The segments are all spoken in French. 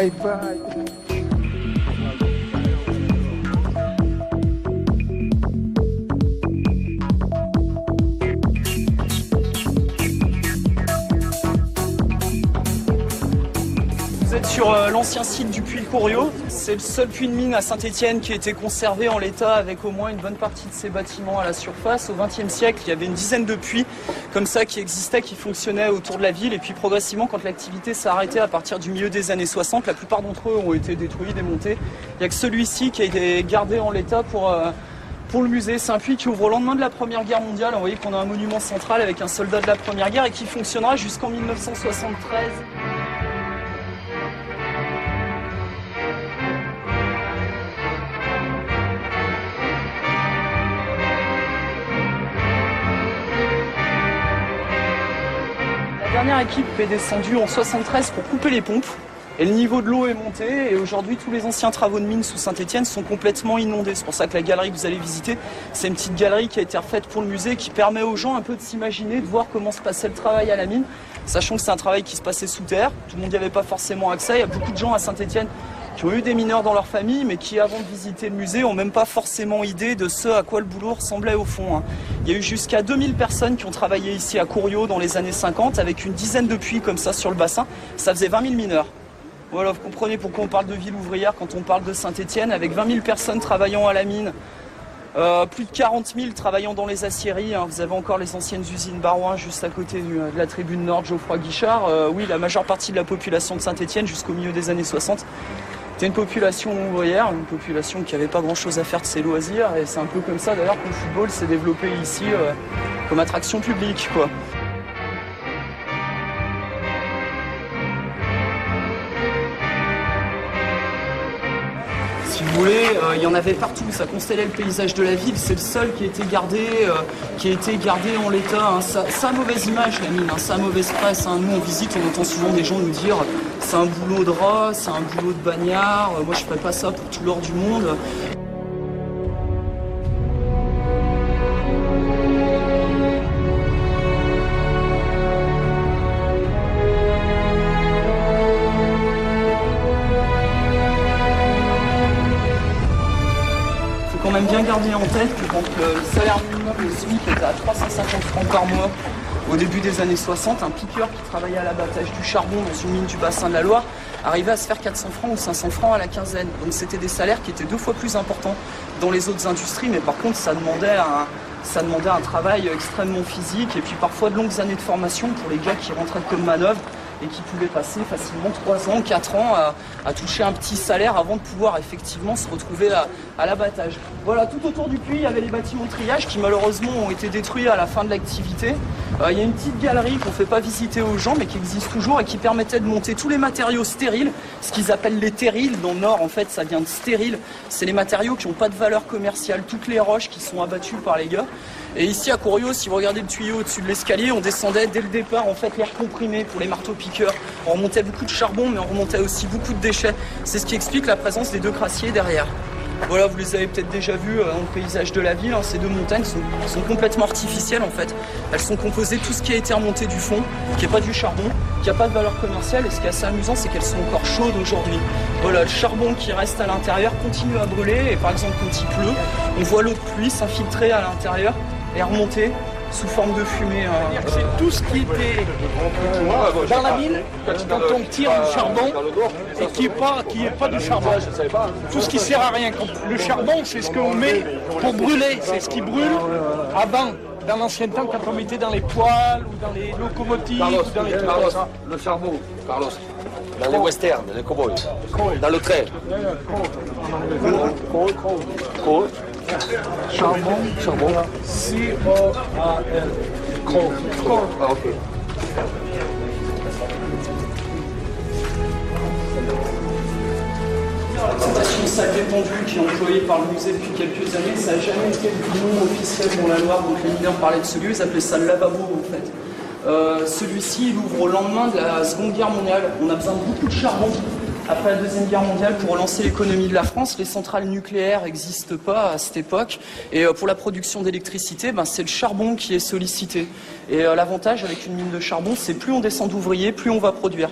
Bye bye. Vous êtes sur l'ancien site du puits de Couriot. C'est le seul puits de mine à Saint-Étienne qui a été conservé en l'état avec au moins une bonne partie de ses bâtiments à la surface. Au XXe siècle, il y avait une dizaine de puits comme ça qui existaient, qui fonctionnaient autour de la ville. Et puis progressivement, quand l'activité s'est arrêtée à partir du milieu des années 60, la plupart d'entre eux ont été détruits, démontés. Il n'y a que celui-ci qui a été gardé en l'état pour le musée. C'est un puits qui ouvre au lendemain de la Première Guerre mondiale. Vous voyez qu'on a un monument central avec un soldat de la Première Guerre et qui fonctionnera jusqu'en 1973. La dernière équipe est descendue en 73 pour couper les pompes et le niveau de l'eau est monté et aujourd'hui tous les anciens travaux de mine sous Saint-Étienne sont complètement inondés. C'est pour ça que la galerie que vous allez visiter, c'est une petite galerie qui a été refaite pour le musée qui permet aux gens un peu de s'imaginer, de voir comment se passait le travail à la mine, sachant que c'est un travail qui se passait sous terre, tout le monde n'y avait pas forcément accès. Il y a beaucoup de gens à Saint-Étienne qui ont eu des mineurs dans leur famille, mais qui, avant de visiter le musée, n'ont même pas forcément idée de ce à quoi le boulot ressemblait au fond. Il y a eu jusqu'à 2000 personnes qui ont travaillé ici à Couriot dans les années 50, avec une dizaine de puits comme ça sur le bassin. Ça faisait 20 000 mineurs. Voilà, vous comprenez pourquoi on parle de ville ouvrière quand on parle de Saint-Étienne, avec 20 000 personnes travaillant à la mine. Plus de 40 000 travaillant dans les aciéries. Vous avez encore les anciennes usines Barouin juste à côté de la tribune nord Geoffroy Guichard. Oui, la majeure partie de la population de Saint-Étienne jusqu'au milieu des années 60. C'était une population ouvrière, une population qui n'avait pas grand-chose à faire de ses loisirs. Et c'est un peu comme ça d'ailleurs que le football s'est développé ici comme attraction publique, quoi. Si vous voulez, il y en avait partout, ça constellait le paysage de la ville, c'est le seul qui a été gardé en l'état. Ça a mauvaise image la mine, ça a mauvaise presse. Nous on visite, on entend souvent des gens nous dire c'est un boulot de rat, c'est un boulot de bagnard, moi je ferais pas ça pour tout l'or du monde. Quand même bien garder en tête que quand le salaire minimum, le SMIC, était à 350 francs par mois au début des années 60, un piqueur qui travaillait à l'abattage du charbon dans une mine du bassin de la Loire arrivait à se faire 400 francs ou 500 francs à la quinzaine. Donc c'était des salaires qui étaient 2 fois plus importants dans les autres industries, mais par contre ça demandait un travail extrêmement physique et puis parfois de longues années de formation pour les gars qui rentraient comme manœuvre et qui pouvaient passer facilement 3 ans, 4 ans à toucher un petit salaire avant de pouvoir effectivement se retrouver à l'abattage. Voilà, tout autour du puits, il y avait les bâtiments de triage qui malheureusement ont été détruits à la fin de l'activité. Il y a une petite galerie qu'on ne fait pas visiter aux gens mais qui existe toujours et qui permettait de monter tous les matériaux stériles, ce qu'ils appellent les terrils. Dans le Nord, en fait, ça vient de stérile. C'est les matériaux qui n'ont pas de valeur commerciale, toutes les roches qui sont abattues par les gars. Et ici à Couriot, si vous regardez le tuyau au-dessus de l'escalier, on descendait dès le départ en fait l'air comprimé pour les marteaux-piqueurs. On remontait beaucoup de charbon, mais on remontait aussi beaucoup de déchets. C'est ce qui explique la présence des 2 crassiers derrière. Voilà, vous les avez peut-être déjà vus dans le paysage de la ville. Ces 2 montagnes sont complètement artificielles en fait. Elles sont composées de tout ce qui a été remonté du fond, qui n'est pas du charbon, qui n'a pas de valeur commerciale. Et ce qui est assez amusant, c'est qu'elles sont encore chaudes aujourd'hui. Voilà, le charbon qui reste à l'intérieur continue à brûler. Et par exemple, quand il pleut, on voit l'eau de pluie s'infiltrer à l'intérieur et remonter sous forme de fumée. C'est tout ce qui était dans la mine, quand on tire du charbon, et qui est pas du charbon. Tout ce qui sert à rien. Le charbon, c'est ce qu'on met pour brûler, c'est ce qui brûle avant. Dans l'ancien temps, quand on mettait dans les poêles, ou dans les locomotives, Carlos, ou dans les trucs comme ça. Le charbon, Carlos. Dans les westerns, les cowboys. Dans le train. Coal. Charbon. C-O-A-L. Coal. Ah, ok. C'est une salle détendue qui est employée par le musée depuis quelques années. Ça n'a jamais été le nom officiel dans la Loire, donc les mineurs parlaient de ce lieu, ils appelaient ça le lavabo en fait. Celui-ci, il ouvre au lendemain de la Seconde Guerre mondiale. On a besoin de beaucoup de charbon après la Deuxième Guerre mondiale pour relancer l'économie de la France. Les centrales nucléaires n'existent pas à cette époque. Et pour la production d'électricité, c'est le charbon qui est sollicité. Et l'avantage avec une mine de charbon, c'est plus on descend d'ouvriers, plus on va produire.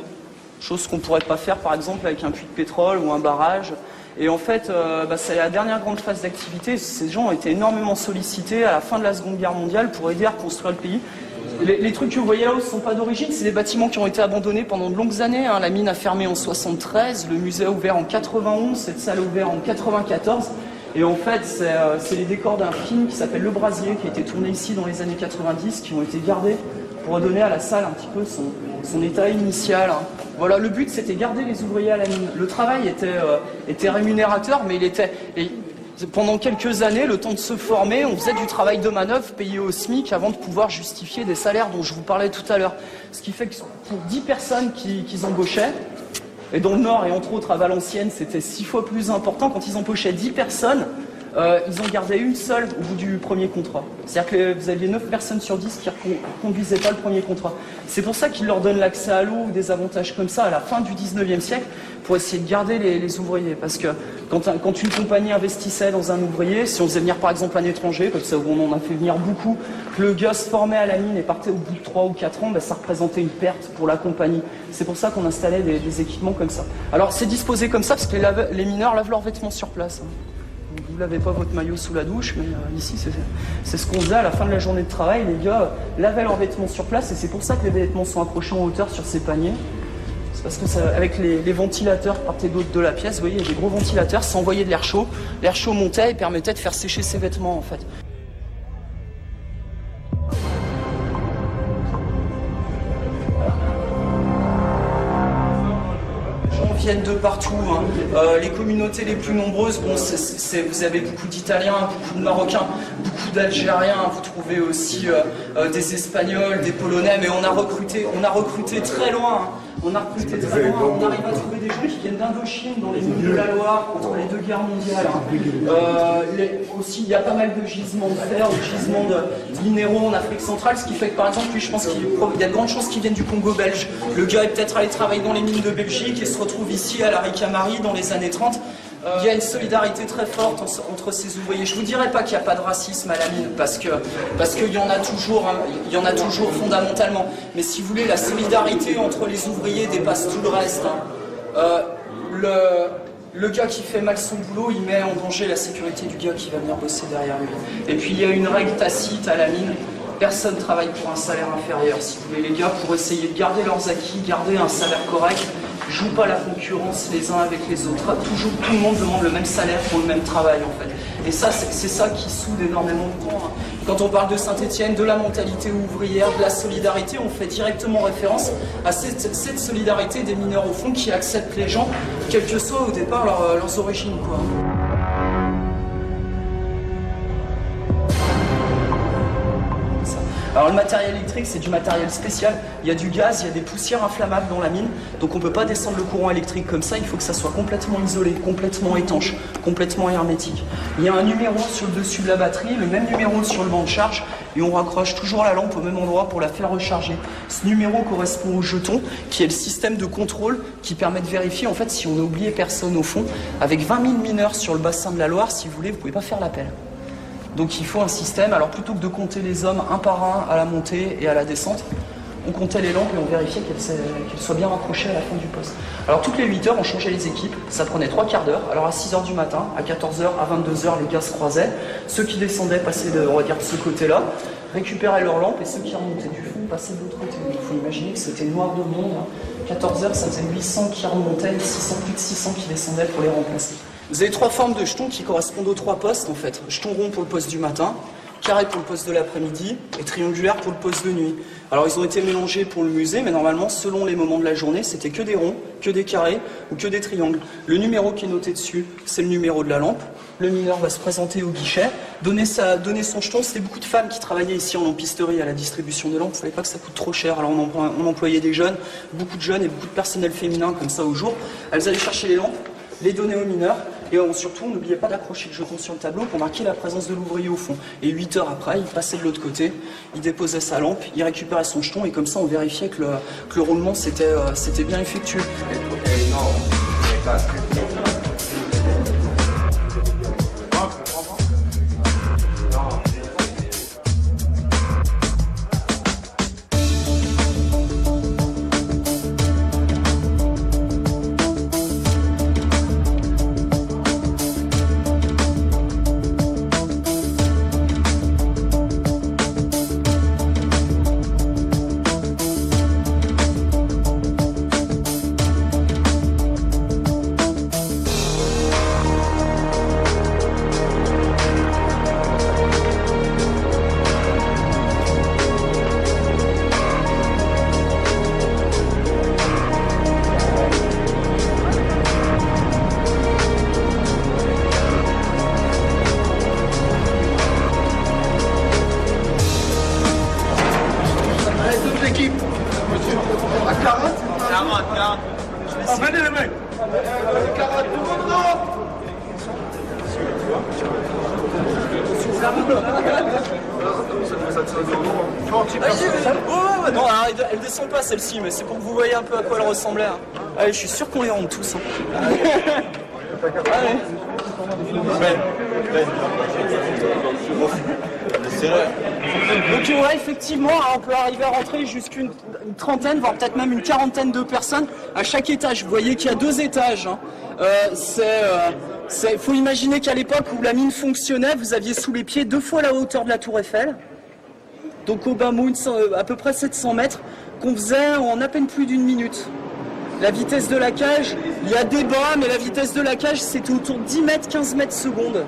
chose qu'on ne pourrait pas faire par exemple avec un puits de pétrole ou un barrage. Et en fait, c'est la dernière grande phase d'activité. Ces gens ont été énormément sollicités à la fin de la Seconde Guerre mondiale pour aider à reconstruire le pays. Les trucs que vous voyez là-haut ne sont pas d'origine, c'est des bâtiments qui ont été abandonnés pendant de longues années. La mine a fermé en 73, le musée a ouvert en 91, cette salle a ouvert en 94. Et en fait, c'est les décors d'un film qui s'appelle Le Brasier, qui a été tourné ici dans les années 90, qui ont été gardés pour redonner à la salle un petit peu son état initial. Voilà, le but c'était garder les ouvriers à la mine. Le travail était rémunérateur, mais pendant quelques années, le temps de se former, on faisait du travail de manœuvre payé au SMIC avant de pouvoir justifier des salaires dont je vous parlais tout à l'heure. Ce qui fait que pour 10 personnes qu'ils embauchaient, et dans le Nord et entre autres à Valenciennes, c'était 6 fois plus important, quand ils embauchaient 10 personnes, ils en gardaient une seule au bout du premier contrat. C'est-à-dire que vous aviez 9 personnes sur 10 qui ne conduisaient pas le premier contrat. C'est pour ça qu'ils leur donnent l'accès à l'eau ou des avantages comme ça à la fin du 19e siècle pour essayer de garder les ouvriers. Parce que quand une compagnie investissait dans un ouvrier, si on faisait venir par exemple un étranger, comme ça on en a fait venir beaucoup, que le gars se formait à la mine et partait au bout de 3 ou 4 ans, ça représentait une perte pour la compagnie. C'est pour ça qu'on installait des équipements comme ça. Alors c'est disposé comme ça parce que les mineurs lavent leurs vêtements sur place. Vous ne lavez pas votre maillot sous la douche, mais ici c'est ce qu'on faisait à la fin de la journée de travail. Les gars lavaient leurs vêtements sur place et c'est pour ça que les vêtements sont accrochés en hauteur sur ces paniers. C'est parce que avec les ventilateurs par part et d'autre de la pièce, vous voyez, il y a des gros ventilateurs, ça envoyait de l'air chaud. L'air chaud montait et permettait de faire sécher ses vêtements en fait. Viennent de partout. Les communautés les plus nombreuses, vous avez beaucoup d'Italiens, beaucoup de Marocains, beaucoup d'Algériens, vous trouvez aussi des Espagnols, des Polonais, mais on a recruté très loin. On arrive à trouver des gens qui viennent d'Indochine, dans les mines de la Loire, entre les 2 guerres mondiales. Aussi, il y a pas mal de gisements de fer, de gisements de minéraux en Afrique centrale, ce qui fait que, par exemple, je pense qu'il y a de grandes chances qu'ils viennent du Congo belge. Le gars est peut-être allé travailler dans les mines de Belgique et se retrouve ici à la Ricamarie dans les années 30. Il y a une solidarité très forte entre ces ouvriers. Je ne vous dirais pas qu'il n'y a pas de racisme à la mine, parce qu'il y en a toujours fondamentalement. Mais si vous voulez, la solidarité entre les ouvriers dépasse tout le reste. Le gars qui fait mal son boulot, il met en danger la sécurité du gars qui va venir bosser derrière lui. Et puis il y a une règle tacite à la mine. Personne ne travaille pour un salaire inférieur. Si vous voulez, les gars, pour essayer de garder leurs acquis, garder un salaire correct, jouent pas la concurrence les uns avec les autres. Toujours, tout le monde demande le même salaire pour le même travail en fait. Et ça, c'est ça qui soude énormément de temps. Quand on parle de Saint-Étienne, de la mentalité ouvrière, de la solidarité, on fait directement référence à cette solidarité des mineurs au fond qui acceptent les gens, quelles que soient au départ leurs origines, quoi. Alors le matériel électrique, c'est du matériel spécial. Il y a du gaz, il y a des poussières inflammables dans la mine, donc on ne peut pas descendre le courant électrique comme ça, il faut que ça soit complètement isolé, complètement étanche, complètement hermétique. Il y a un numéro sur le dessus de la batterie, le même numéro sur le banc de charge, et on raccroche toujours la lampe au même endroit pour la faire recharger. Ce numéro correspond au jeton, qui est le système de contrôle qui permet de vérifier en fait si on n'a oublié personne au fond. Avec 20 000 mineurs sur le bassin de la Loire, si vous voulez, vous ne pouvez pas faire l'appel. Donc il faut un système, alors plutôt que de compter les hommes un par un à la montée et à la descente, on comptait les lampes et on vérifiait qu'elles soient bien raccrochées à la fin du poste. Alors toutes les 8 heures, on changeait les équipes, ça prenait 3 quarts d'heure. Alors à 6h du matin, à 14h, à 22h, les gars se croisaient. Ceux qui descendaient passaient de ce côté-là, récupéraient leurs lampes et ceux qui remontaient du fond passaient de l'autre côté. Il faut imaginer que c'était noir de monde. 14h, ça faisait 800 qui remontaient, plus de 600 qui descendaient pour les remplacer. Vous avez 3 formes de jetons qui correspondent aux 3 postes en fait. Jeton rond pour le poste du matin, carré pour le poste de l'après-midi et triangulaire pour le poste de nuit. Alors ils ont été mélangés pour le musée, mais normalement selon les moments de la journée, c'était que des ronds, que des carrés ou que des triangles. Le numéro qui est noté dessus, c'est le numéro de la lampe. Le mineur va se présenter au guichet, donner son jeton. C'était beaucoup de femmes qui travaillaient ici en lampisterie à la distribution de lampes. Il ne fallait pas que ça coûte trop cher. Alors on employait des jeunes, beaucoup de jeunes et beaucoup de personnel féminin comme ça au jour. Elles allaient chercher les lampes, les donner aux mineurs. Et surtout, n'oubliez pas d'accrocher le jeton sur le tableau pour marquer la présence de l'ouvrier au fond. Et 8 heures après, il passait de l'autre côté, il déposait sa lampe, il récupérait son jeton et comme ça, on vérifiait que le roulement s'était bien effectué. descend pas celle-ci, mais c'est pour que vous voyez un peu à quoi elle ressemblait. Hein. Allez, je suis sûr qu'on les rentre tous. Hein. Allez. Donc ouais, effectivement, on peut arriver à rentrer jusqu'à une trentaine, voire peut-être même une quarantaine de personnes à chaque étage. Vous voyez qu'il y a 2 étages. Hein. Faut imaginer qu'à l'époque où la mine fonctionnait, vous aviez sous les pieds 2 fois la hauteur de la tour Eiffel. Donc au bas mot, à peu près 700 mètres, qu'on faisait en à peine plus d'une minute. La vitesse de la cage, il y a débat, mais la vitesse de la cage, c'était autour de 10 mètres, 15 mètres secondes.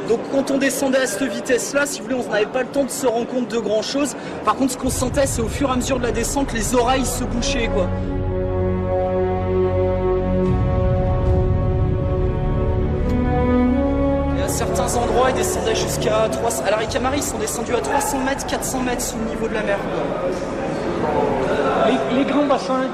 Donc quand on descendait à cette vitesse-là, si vous voulez, on n'avait pas le temps de se rendre compte de grand-chose. Par contre, ce qu'on sentait, c'est au fur et à mesure de la descente, les oreilles se bouchaient, quoi. Et à certains endroits, ils descendaient jusqu'à 300... À la Ricamari, ils sont descendus à 300 mètres, 400 mètres sous le niveau de la mer. Les grands bassins,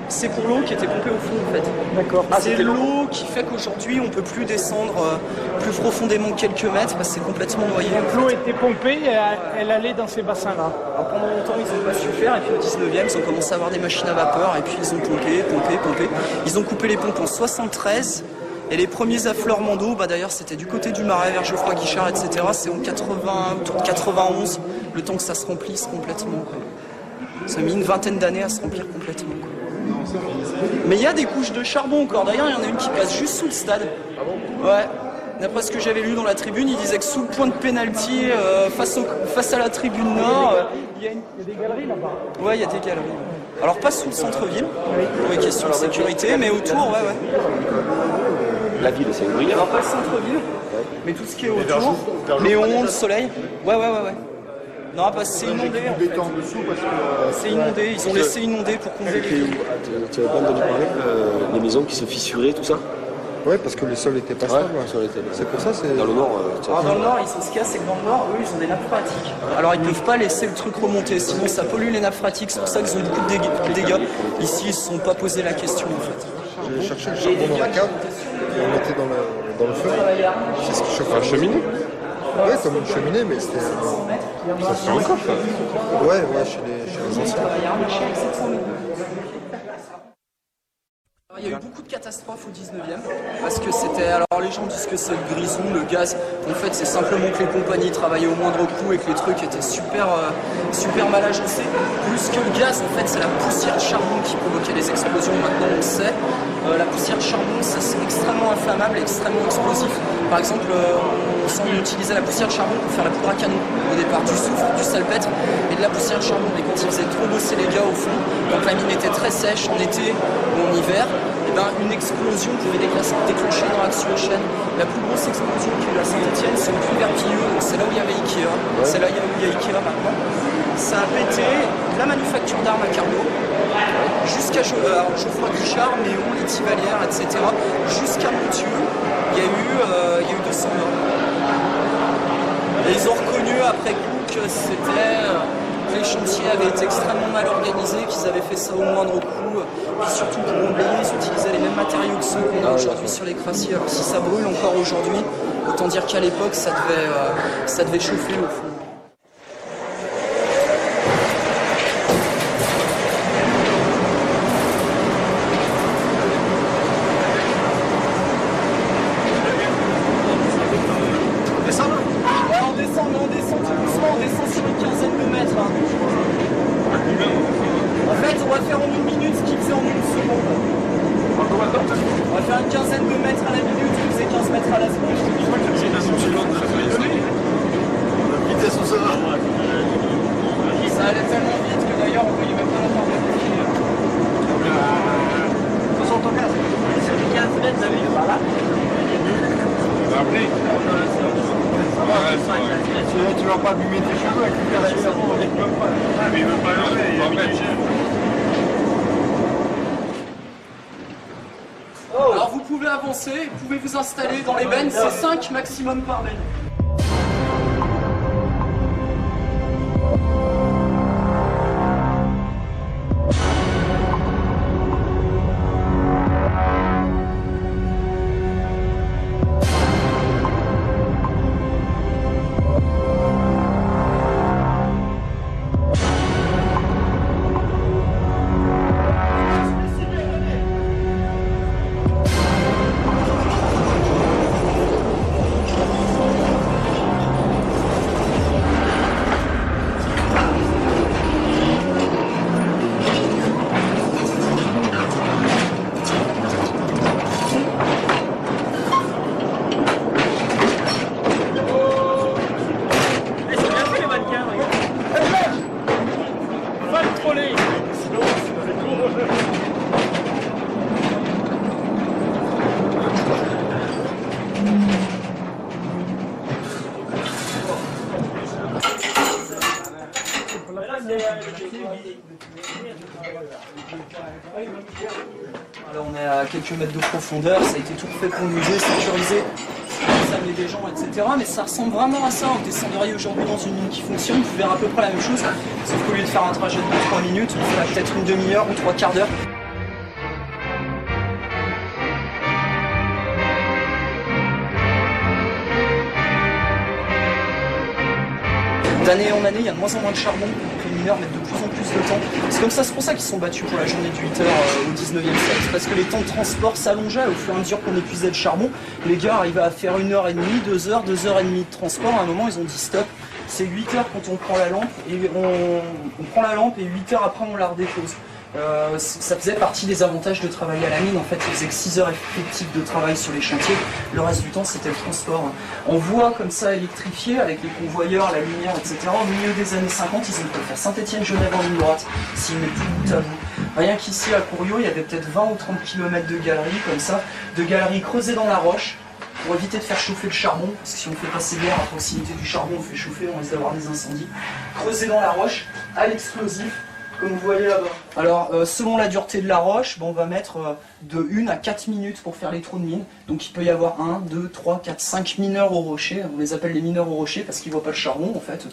c'est pour l'eau qui était pompée au fond en fait. d'accord. C'est l'eau qui fait qu'aujourd'hui on peut plus descendre plus profondément que quelques mètres parce que c'est complètement noyé. L'eau était pompée et elle allait dans ces bassins-là. Alors, pendant longtemps ils n'ont pas su faire et puis au 19e ils ont commencé à avoir des machines à vapeur et puis ils ont pompé. Ils ont coupé les pompes en 73 et les premiers affleurements d'eau, d'ailleurs c'était du côté du Marais vers Geoffroy Guichard, etc. C'est en 91, le temps que ça se remplisse complètement. Quoi. Ça a mis une vingtaine d'années à se remplir complètement. Quoi. Mais il y a des couches de charbon encore. D'ailleurs, il y en a une qui passe juste sous le stade. Ouais. D'après ce que j'avais lu dans la tribune, il disait que sous le point de pénalty, face à la tribune nord, il y a des galeries là-bas. Ouais, il y a des galeries. Alors pas sous le centre-ville, pour les questions de sécurité, mais autour, ouais. La ville, c'est ouvrière. Alors pas le centre-ville, mais tout ce qui est autour. Léon, le soleil. Ouais. Non, parce que c'est inondé. En fait. C'est inondé, ils ont laissé inonder pour combler les... Tu n'avais pas entendu parler les maisons qui se fissuraient, tout ça? Ouais, parce que le sol était pas stable. C'est pour ça, c'est... Dans le nord, dans le nord, ce qu'il y a, c'est que dans le nord, eux, ils ont des nappes phréatiques. Alors, ils ne peuvent pas laisser le truc remonter, sinon ça pollue les nappes phréatiques. C'est pour ça qu'ils ont beaucoup de dégâts. Ici, ils ne se sont pas posé la question, en fait. J'ai cherché le charbon dans la cave, et on était dans le feu. C'est ce qui chauffe la cheminée. Ouais, comme une cheminée, mais c'était... Ça se fait encore, ça. Ouais, chez les anciens. Il y a eu beaucoup de catastrophes au 19e, parce que c'était... Alors les gens disent que c'est le grison, le gaz. En fait, c'est simplement que les compagnies travaillaient au moindre coût et que les trucs étaient super mal agencés. Plus que le gaz, en fait, c'est la poussière de charbon qui provoquait les explosions. Maintenant, on le sait. La poussière de charbon, c'est extrêmement inflammable et extrêmement explosif. Par exemple, on utilisait la poussière de charbon pour faire la poudre à canon. Au départ, du soufre, du salpêtre et de la poussière de charbon. Et quand ils faisaient trop bosser les gars au fond, quand la mine était très sèche en été ou en hiver, une explosion pouvait déclencher une réaction en chaîne. La plus grosse explosion qu'il y a eu à Saint-Etienne, c'est le puits Verpilleux, c'est là où il y avait Ikea. Ouais. C'est là où il y a Ikea maintenant. Ça a pété de la manufacture d'armes à Carnot, jusqu'à Geoffroy Guichard, Méon, les Tivalières, etc. Jusqu'à Montieu, il y a eu 200 morts. Et ils ont reconnu après coup que les chantiers avaient été extrêmement mal organisés, qu'ils avaient fait ça au moindre coût. Et surtout pour emblayer, ils utilisaient les mêmes matériaux que ceux qu'on a aujourd'hui sur les crassiers. Alors si ça brûle encore aujourd'hui, autant dire qu'à l'époque, ça devait chauffer au fond. On descend sur une quinzaine de mètres. Hein. En fait, on va faire en une minute ce qu'il faisait en une seconde. On va faire une quinzaine de mètres à la minute, il faisait 15 mètres à la seconde. Vitesse où ça va? Ça allait tellement vite que d'ailleurs on voyait même pas la part de c'est 15 mètres, ça veut dire par là. Tu vas pas abîmer tes cheveux avec le cerveau avec comme pas. Ah mais il veut pas lever, il est obligé. Alors vous pouvez avancer, vous pouvez vous installer dans les bennes, c'est 5 maximum par benne. Là, on est à quelques mètres de profondeur, ça a été tout fait pour nous aider, sécurisé, ça met des gens, etc. Mais ça ressemble vraiment à ça. Vous descendriez aujourd'hui dans une mine qui fonctionne, vous verrez à peu près la même chose, sauf qu'au lieu de faire un trajet de 3 minutes, on fait peut-être une demi-heure ou 3 quarts d'heure. D'année en année, il y a de moins en moins de charbon, donc les mineurs mettent de plus en plus de temps. C'est comme ça, c'est pour ça qu'ils sont battus pour la journée du 8h au 19e siècle. Parce que les temps de transport s'allongeaient au fur et à mesure qu'on épuisait le charbon. Les gars arrivaient à faire 1h30, 2h, 2h30 de transport. À un moment, ils ont dit stop. C'est 8 heures quand on prend la lampe et on prend la lampe et 8 heures après on la redépose. Ça faisait partie des avantages de travailler à la mine. En fait, ils faisaient que 6 heures effectives de travail sur les chantiers. Le reste du temps, c'était le transport. En voie comme ça électrifiée, avec les convoyeurs, la lumière, etc. Au milieu des années 50, ils ont pu faire Saint-Étienne-Genève en ligne droite, s'ils mettent tout bout à bout. Rien qu'ici, à Couriot, il y avait peut-être 20 ou 30 km de galeries comme ça, de galeries creusées dans la roche, pour éviter de faire chauffer le charbon, parce que si on fait passer l'air à proximité du charbon, on fait chauffer, on risque d'avoir des incendies. Creusées dans la roche, à l'explosif, comme vous voyez là-bas. Alors, selon la dureté de la roche, on va mettre de 1 à 4 minutes pour faire les trous de mine. Donc il peut y avoir 1, 2, 3, 4, 5 mineurs au rocher. On les appelle les mineurs au rocher parce qu'ils ne voient pas le charbon en fait.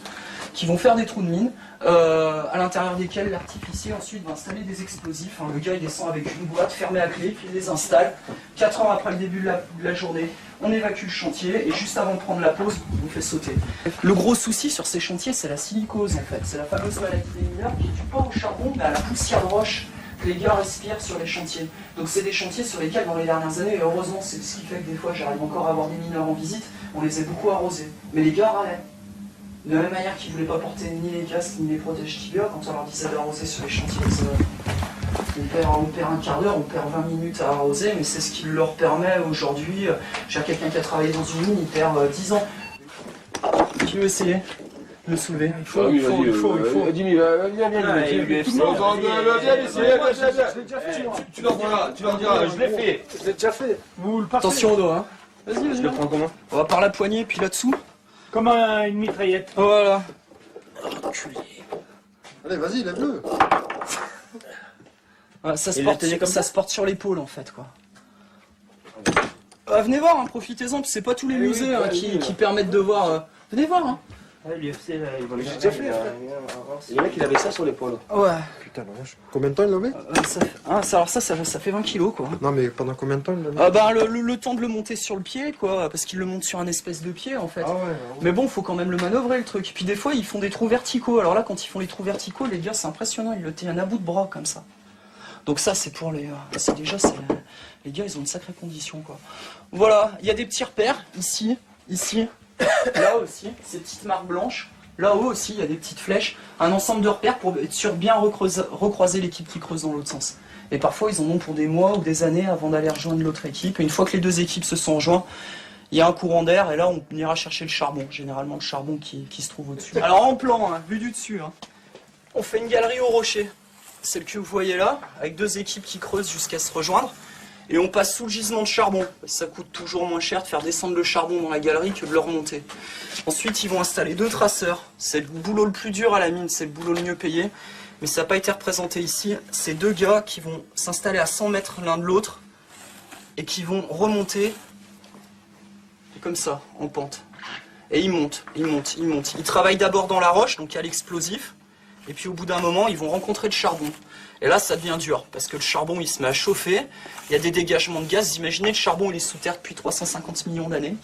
Qui vont faire des trous de mine, à l'intérieur desquels l'artificier ensuite va installer des explosifs. Le gars il descend avec une boîte fermée à clé, puis il les installe. 4 heures après le début de la journée, on évacue le chantier et juste avant de prendre la pause, on fait sauter. Le gros souci sur ces chantiers, c'est la silicose en fait. C'est la fameuse maladie des mineurs qui tue pas au charbon, mais à la poussière de roche que les gars respirent sur les chantiers. Donc c'est des chantiers sur lesquels dans les dernières années, et heureusement c'est ce qui fait que des fois j'arrive encore à avoir des mineurs en visite, on les a beaucoup arrosés. Mais les gars râlaient. De la même manière qu'ils ne voulaient pas porter ni les casques ni les protèges tibia, quand on leur disait d'arroser sur les chantiers, on perd un quart d'heure, on perd 20 minutes à arroser, mais c'est ce qui leur permet aujourd'hui. J'ai quelqu'un qui a travaillé dans une mine, il perd 10 ans. Qui veut essayer de le soulever? Il faut. Tu leur diras, je l'ai fait. Je l'ai déjà fait. Attention au dos, hein. Vas-y, Je le prends comment? On va par la poignée, puis là-dessous. Comme une mitraillette. Voilà. Allez, vas-y, lève-le. Ouais, ça se porte sur l'épaule en fait quoi. Venez voir, hein, profitez-en, c'est pas tous les musées qui permettent de voir. Venez voir. Hein. L'UFC, j'ai déjà fait. Le mec il avait ça sur l'épaule. Ouais. Putain, la vache. Combien de temps il l'avait? Ça fait 20 kilos quoi. Non, mais pendant combien de temps il l'avait? Le temps de le monter sur le pied quoi, parce qu'il le monte sur un espèce de pied en fait. Ah ouais. Mais bon, faut quand même le manœuvrer le truc. Et puis des fois ils font des trous verticaux. Alors là, quand ils font les trous verticaux, les gars c'est impressionnant, ils le tiennent à bout de bras comme ça. Donc ça c'est pour les... les gars ils ont une sacrée condition quoi. Voilà, il y a des petits repères, ici, là aussi, ces petites marques blanches. Là-haut aussi, il y a des petites flèches. Un ensemble de repères pour être sûr bien recroiser l'équipe qui creuse dans l'autre sens. Et parfois ils en ont pour des mois ou des années avant d'aller rejoindre l'autre équipe. Et une fois que les deux équipes se sont rejoints, il y a un courant d'air et là on ira chercher le charbon. Généralement le charbon qui se trouve au-dessus. Alors en plan, vu du dessus, on fait une galerie au rocher. Celle que vous voyez là, avec deux équipes qui creusent jusqu'à se rejoindre. Et on passe sous le gisement de charbon. Ça coûte toujours moins cher de faire descendre le charbon dans la galerie que de le remonter. Ensuite, ils vont installer deux traceurs. C'est le boulot le plus dur à la mine, c'est le boulot le mieux payé. Mais ça n'a pas été représenté ici. C'est deux gars qui vont s'installer à 100 mètres l'un de l'autre et qui vont remonter comme ça, en pente. Et ils montent. Ils travaillent d'abord dans la roche, donc il y a l'explosif. Et puis au bout d'un moment, ils vont rencontrer le charbon. Et là, ça devient dur, parce que le charbon, il se met à chauffer. Il y a des dégagements de gaz. Imaginez, le charbon, il est sous terre depuis 350 millions d'années.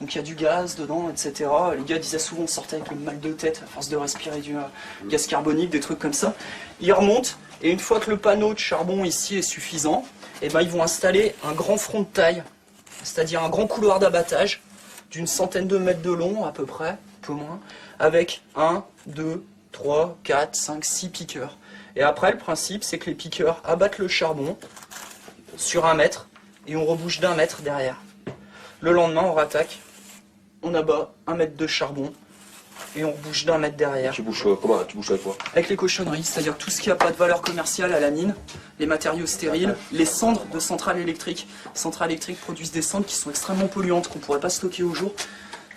Donc il y a du gaz dedans, etc. Les gars disaient souvent, on sortait avec le mal de tête, à force de respirer du gaz carbonique, des trucs comme ça. Ils remontent, et une fois que le panneau de charbon ici est suffisant, eh ben, ils vont installer un grand front de taille, c'est-à-dire un grand couloir d'abattage, d'une centaine de mètres de long, à peu près, un peu moins, avec 1, 2, 3, 4, 5, 6 piqueurs. Et après, le principe, c'est que les piqueurs abattent le charbon sur 1 mètre et on rebouche d'1 mètre derrière. Le lendemain, on rattaque, on abat 1 mètre de charbon et on rebouche d'1 mètre derrière. Tu bouches comment? Tu bouches avec quoi? Avec les cochonneries, c'est-à-dire tout ce qui n'a pas de valeur commerciale à la mine, les matériaux stériles, les cendres de centrales électriques. Les centrales électriques produisent des cendres qui sont extrêmement polluantes, qu'on ne pourrait pas stocker au jour.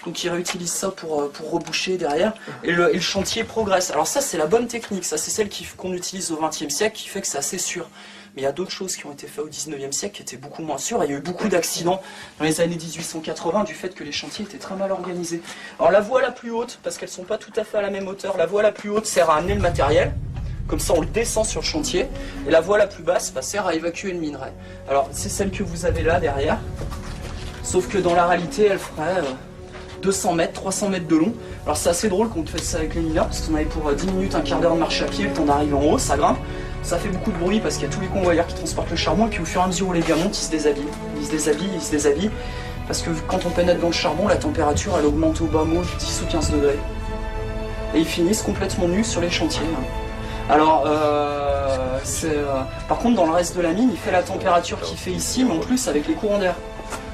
Donc ils réutilisent ça pour reboucher derrière, et le chantier progresse. Alors ça c'est la bonne technique, ça c'est celle qu'on utilise au XXe siècle qui fait que c'est assez sûr. Mais il y a d'autres choses qui ont été faites au 19e siècle qui étaient beaucoup moins sûres. Et il y a eu beaucoup d'accidents dans les années 1880 du fait que les chantiers étaient très mal organisés. Alors la voie la plus haute, parce qu'elles ne sont pas tout à fait à la même hauteur, la voie la plus haute sert à amener le matériel. Comme ça, on le descend sur le chantier. Et la voie la plus basse sert à évacuer le minerai. Alors, c'est celle que vous avez là, derrière. Sauf que dans la réalité, elle ferait 200 mètres, 300 mètres de long. Alors, c'est assez drôle qu'on fait ça avec les mineurs, parce qu'on avait pour 10 minutes, un quart d'heure de marche à pied, le temps d'arriver en haut, ça grimpe. Ça fait beaucoup de bruit, parce qu'il y a tous les convoyeurs qui transportent le charbon, et puis au fur et à mesure où les gars montent, ils se déshabillent. Ils se déshabillent. Parce que quand on pénètre dans le charbon, la température, elle augmente au bas mot de 10 ou 15 degrés. Et ils finissent complètement nus sur les chantiers. Alors, par contre, dans le reste de la mine, il fait la température qu'il fait ici, mais en plus avec les courants d'air.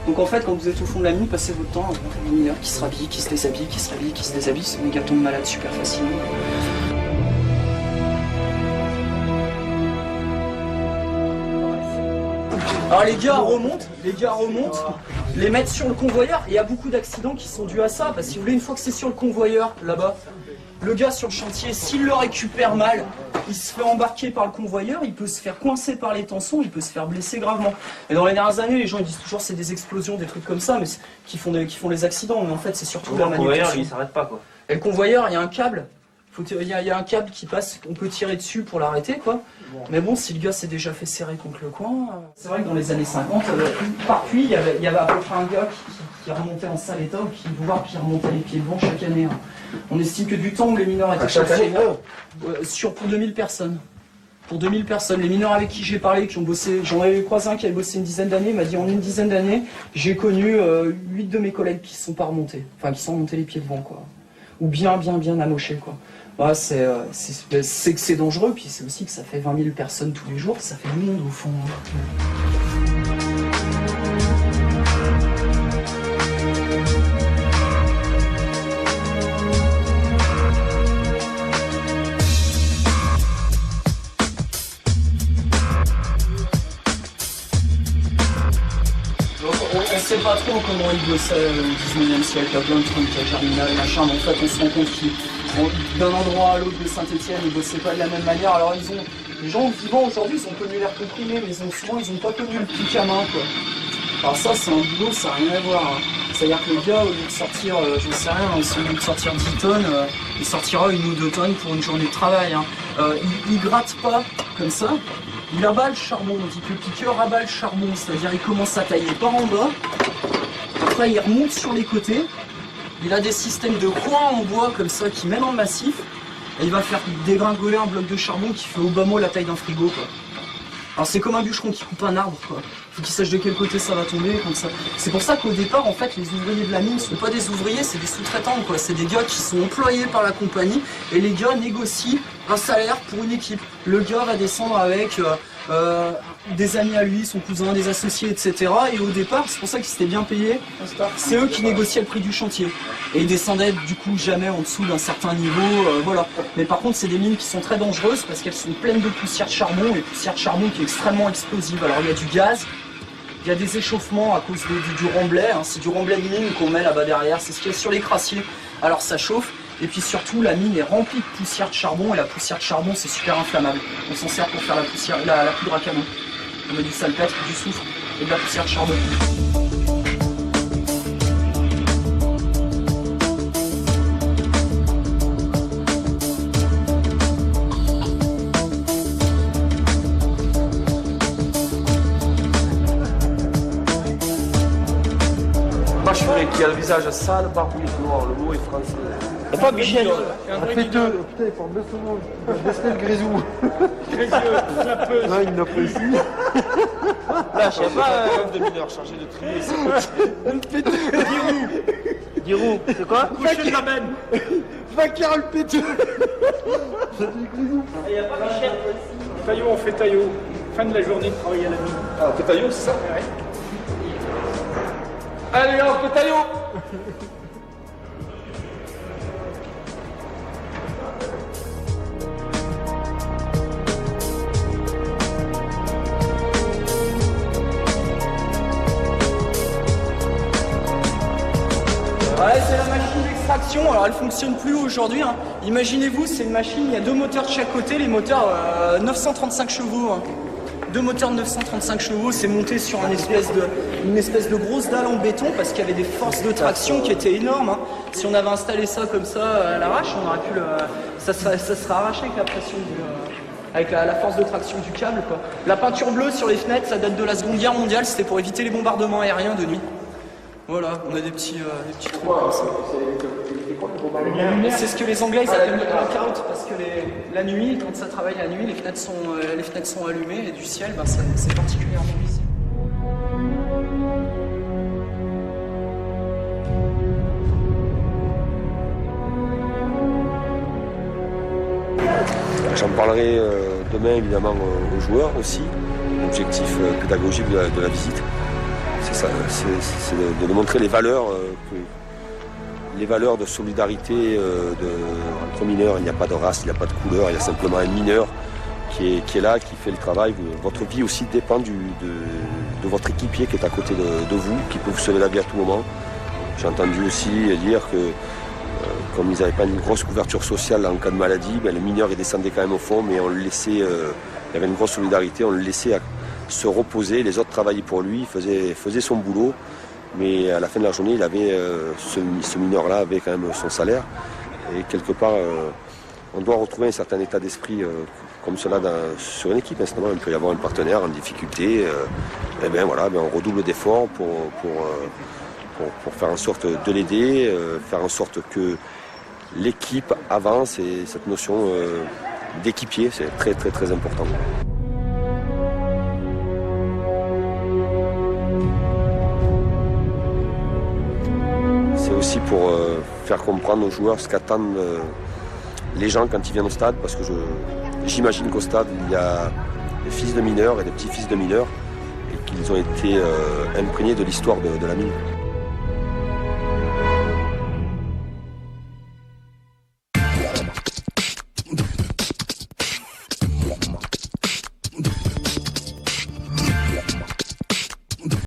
Donc en fait, quand vous êtes au fond de la mine, passez votre temps avec les mineurs qui se rhabillent, qui se déshabillent, qui se rhabillent, qui se déshabillent. Les gars tombent malades super facilement. Alors les gars remontent, les mettent sur le convoyeur. Et il y a beaucoup d'accidents qui sont dus à ça, parce que si vous voulez, une fois que c'est sur le convoyeur, là-bas, le gars sur le chantier, s'il le récupère mal, il se fait embarquer par le convoyeur, il peut se faire coincer par les tensons, il peut se faire blesser gravement. Et dans les dernières années, les gens ils disent toujours c'est des explosions, des trucs comme ça, mais qui font les accidents. Mais en fait, c'est surtout la manipulation. Le convoyeur, il s'arrête pas, quoi. Et le convoyeur, il y a un câble. Il y a un câble qui passe, on peut tirer dessus pour l'arrêter, quoi. Mais bon, si le gars s'est déjà fait serrer contre le coin... C'est vrai que dans les années 50, par puits, il y avait à peu près un gars qui remontait en sale état, ou qui remontait les pieds devant chaque année. On estime que du temps où les mineurs étaient chaque année, pour 2000 personnes. Pour 2000 personnes. Les mineurs avec qui j'ai parlé, qui ont bossé, j'en avais croisé un qui avait bossé une dizaine d'années, il m'a dit en une dizaine d'années, j'ai connu 8 de mes collègues qui ne sont pas remontés. Enfin, qui sont remontés les pieds devant, quoi. Ou bien amochés, quoi. Ouais, c'est que c'est dangereux, puis c'est aussi que ça fait 20 000 personnes tous les jours, ça fait du monde au fond. On sait pas trop comment ils bossaient au 19e siècle, il y a plein de trucs, germinal, machin, mais en fait on se rend compte qu'ils d'un endroit à l'autre de Saint-Etienne, ils bossaient pas de la même manière. Alors les gens vivants aujourd'hui, ils ont connu l'air comprimé, mais souvent ils ont pas connu le pic à main, quoi. Alors ça, c'est un boulot, ça n'a rien à voir. Hein. C'est-à-dire que le gars, au lieu de sortir, je ne sais rien, au lieu de sortir 10 tonnes, il sortira 1 ou 2 tonnes pour une journée de travail. Hein. Il gratte pas comme ça, il abat le charbon. On dit que le piqueur abat le charbon, c'est-à-dire il commence à tailler par en bas, après il remonte sur les côtés. Il a des systèmes de coins en bois comme ça qui mènent en massif, et il va faire dégringoler un bloc de charbon qui fait au bas mot la taille d'un frigo, quoi. Alors c'est comme un bûcheron qui coupe un arbre, quoi. Faut qu'il sache de quel côté ça va tomber, comme ça. C'est pour ça qu'au départ, en fait, les ouvriers de la mine ne sont pas des ouvriers, c'est des sous-traitants, quoi. C'est des gars qui sont employés par la compagnie, et les gars négocient un salaire pour une équipe. Le gars va descendre avec des amis à lui, son cousin, des associés, etc. Et au départ, c'est pour ça qu'ils s'étaient bien payés, c'est eux qui négociaient le prix du chantier. Et ils descendaient du coup jamais en dessous d'un certain niveau, voilà. Mais par contre, c'est des mines qui sont très dangereuses parce qu'elles sont pleines de poussière de charbon, et poussière de charbon qui est extrêmement explosive. Alors il y a du gaz, il y a des échauffements à cause du remblai, hein. C'est du remblai de mine qu'on met là-bas derrière, c'est ce qu'il y a sur les crassiers. Alors ça chauffe. Et puis surtout, la mine est remplie de poussière de charbon, et la poussière de charbon, c'est super inflammable. On s'en sert pour faire la poudre à canon. On met du salpêtre, du soufre et de la poussière de charbon. Moi, je ferais qui a le visage sale, barbouillé noir, le mot est français. T'as pas Michel Fais-deux. Putain, il faut bien souvent. Baisser le grisou. Clapeuse. Non, il n'a pas ici. Là, je sais pas. De mineurs chargés de trier. Giroud, c'est quoi? Coucher de la benne. Vacar le péteux. Il n'y a pas Michel. Taillot, on fait taillot. Fin de la journée de travailler à la mine. Ah, on fait taillot, c'est ça? Ouais. Allez, on fait taillot. Ouais, c'est la machine d'extraction, alors elle fonctionne plus aujourd'hui, hein. Imaginez-vous, c'est une machine, il y a 2 moteurs de chaque côté, les moteurs 935 chevaux, hein. 2 moteurs de 935 chevaux, c'est monté sur une espèce de grosse dalle en béton parce qu'il y avait des forces de traction qui étaient énormes. Hein. Si on avait installé ça comme ça à l'arrache, on aurait pu ça serait arraché avec la pression avec la force de traction du câble, quoi. La peinture bleue sur les fenêtres, ça date de la Seconde Guerre mondiale, c'était pour éviter les bombardements aériens de nuit. Voilà, on a des petits trous comme ça. C'est ce que les Anglais ils appellent le blackout parce que la nuit, quand ça travaille la nuit, les fenêtres sont allumées et du ciel, c'est particulièrement visible. J'en parlerai demain évidemment aux joueurs aussi. L'objectif pédagogique de la visite, c'est ça, c'est de montrer les valeurs de solidarité entre mineurs. Il n'y a pas de race, il n'y a pas de couleur, il y a simplement un mineur qui est là, qui fait le travail. Votre vie aussi dépend de votre équipier qui est à côté de vous, qui peut vous sauver la vie à tout moment. J'ai entendu aussi dire que comme ils n'avaient pas une grosse couverture sociale en cas de maladie, les mineurs ils descendaient quand même au fond, mais on le laissait, il y avait une grosse solidarité, on le laissait se reposer, les autres travaillaient pour lui, faisaient son boulot, mais à la fin de la journée, il avait, ce mineur-là avait quand même son salaire, et quelque part, on doit retrouver un certain état d'esprit comme cela sur une équipe. Incidemment, il peut y avoir un partenaire en difficulté, on redouble d'efforts pour faire en sorte de l'aider, faire en sorte que l'équipe avance, et cette notion d'équipier, c'est très très très important. C'est aussi pour faire comprendre aux joueurs ce qu'attendent les gens quand ils viennent au stade, parce que j'imagine qu'au stade il y a des fils de mineurs et des petits-fils de mineurs, et qu'ils ont été imprégnés de l'histoire de la mine.